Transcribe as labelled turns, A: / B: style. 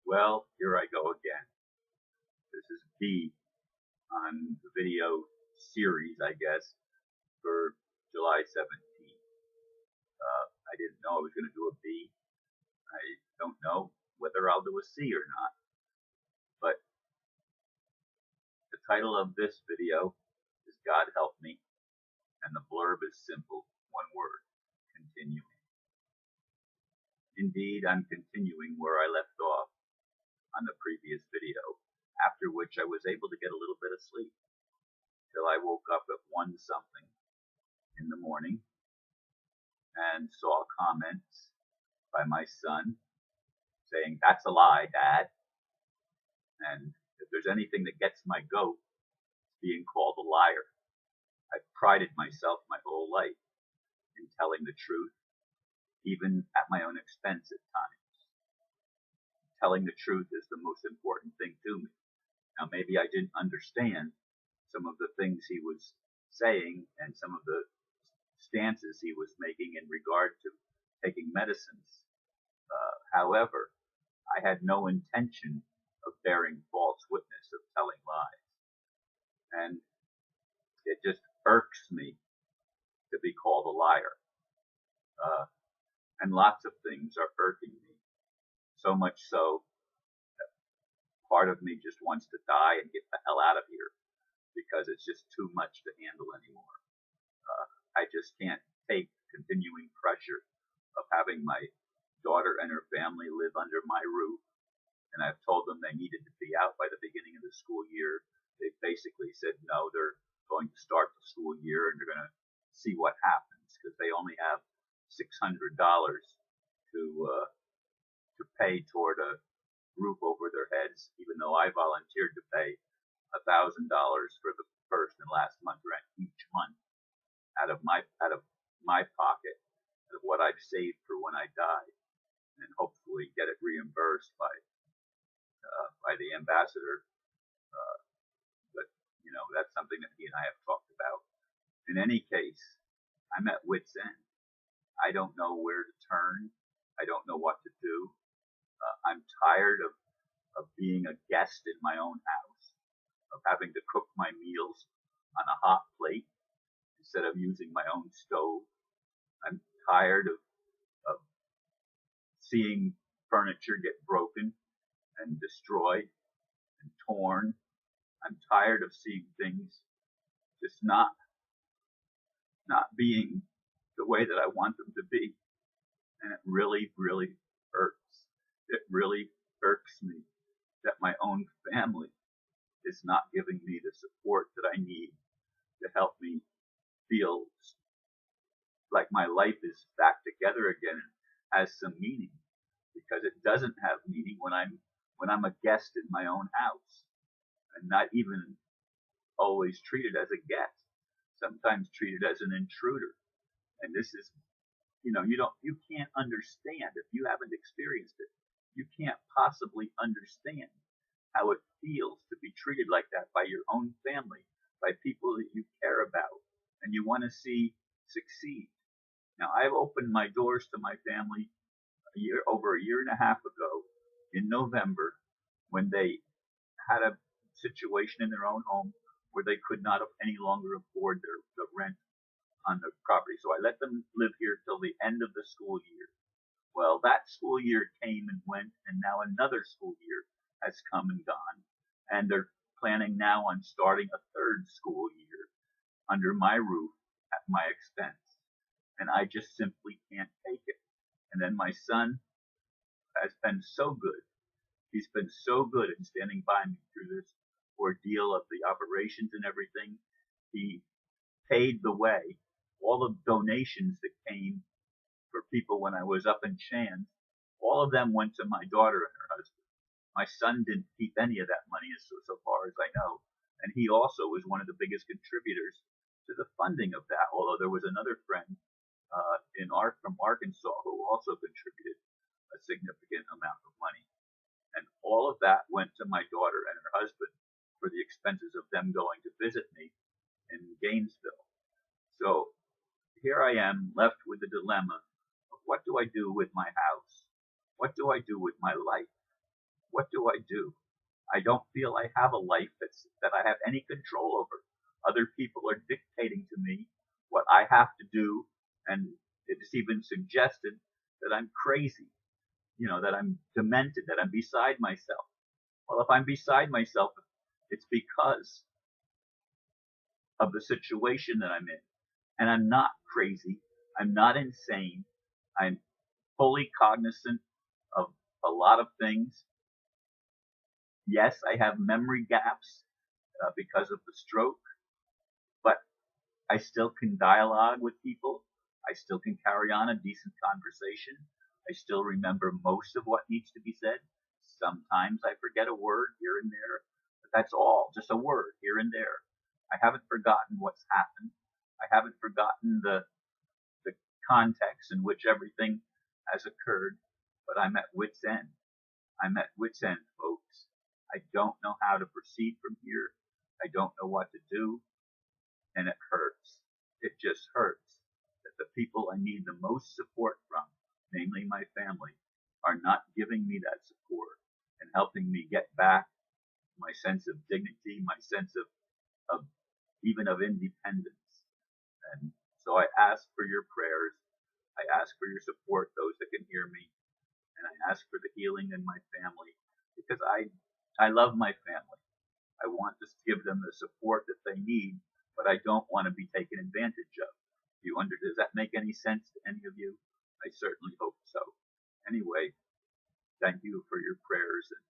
A: Well, here I go again. This is B on the video series, I guess, for July 17th. I didn't know I was going to do a B. I don't know whether I'll do a C or not. But the title of this video is God Help Me, and the blurb is simple, one word, continuing. Indeed, I'm continuing where I left off on the previous video, after which I was able to get a little bit of sleep, till I woke up at 1 something in the morning and saw comments by my son saying, "That's a lie, Dad." And if there's anything that gets my goat, it's being called a liar. I've prided myself my whole life in telling the truth, even at my own expense at times. Telling the truth is the most important thing to me. Now, maybe I didn't understand some of the things he was saying and some of the stances he was making in regard to taking medicines. However, I had no intention of bearing false witness, of telling lies. And it just irks me to be called a liar. And lots of things are irking me. So much so that part of me just wants to die and get the hell out of here because it's just too much to handle anymore. I just can't take continuing pressure of having my daughter and her family live under my roof. And I've told them they needed to be out by the beginning of the school year. They basically said no, they're going to start the school year and they're going to see what happens because they only have $600 to pay toward a roof over their heads, even though I volunteered to pay $1,000 for the first and last month rent each month out of my pocket, of what I've saved for when I die, and hopefully get it reimbursed by the ambassador. But that's something that he and I have talked about. In any case, I'm at wit's end. I don't know where to turn. I don't know what to do. I'm tired of being a guest in my own house, of having to cook my meals on a hot plate instead of using my own stove. I'm tired of seeing furniture get broken and destroyed and torn. I'm tired of seeing things just not being the way that I want them to be. And it really, really hurts. It really irks me that my own family is not giving me the support that I need to help me feel like my life is back together again and has some meaning, because it doesn't have meaning when I'm a guest in my own house and not even always treated as a guest, sometimes treated as an intruder. And this is, you can't understand if you haven't experienced it. You can't possibly understand how it feels to be treated like that by your own family, by people that you care about and you want to see succeed. Now, I've opened my doors to my family over a year and a half ago in November, when they had a situation in their own home where they could not any longer afford the rent on the property. So I let them live here till the end of the school year. Well, that school year came and went, and now another school year has come and gone. And they're planning now on starting a third school year under my roof at my expense. And I just simply can't take it. And then my son has been so good. He's been so good in standing by me through this ordeal of the operations and everything. He paid the way. All the donations that came for people when I was up in Shands, all of them went to my daughter and her husband. My son didn't keep any of that money, so far as I know. And he also was one of the biggest contributors to the funding of that, although there was another friend from Arkansas who also contributed a significant amount of money. And all of that went to my daughter and her husband for the expenses of them going to visit me in Gainesville. So here I am left with the dilemma of, what do I do with my house? What do I do with my life? what do I do? I don't feel I have a life that I have any control over. Other people are dictating to me what I have to do, and it's even suggested that I'm crazy, that I'm demented, that I'm beside myself. Well, if I'm beside myself, it's because of the situation that I'm in. And I'm not crazy. I'm not insane. I'm fully cognizant of a lot of things. Yes, I have memory gaps because of the stroke, but I still can dialogue with people. I still can carry on a decent conversation. I still remember most of what needs to be said. Sometimes I forget a word here and there, but that's all, just a word here and there. I haven't forgotten what's happened. I haven't forgotten the context in which everything has occurred, but I'm at wit's end. I'm at wit's end, folks. I don't know how to proceed from here. I don't know what to do, and it hurts. It just hurts that the people I need the most support from, namely my family, are not giving me that support and helping me get back my sense of dignity, my sense of even of independence. And so I ask for your prayers. I ask for your support, those that can hear me, and I ask for the healing in my family because I love my family. I want to give them the support that they need, but I don't want to be taken advantage of. Does that make any sense to any of you? I certainly hope so. Anyway, thank you for your prayers, and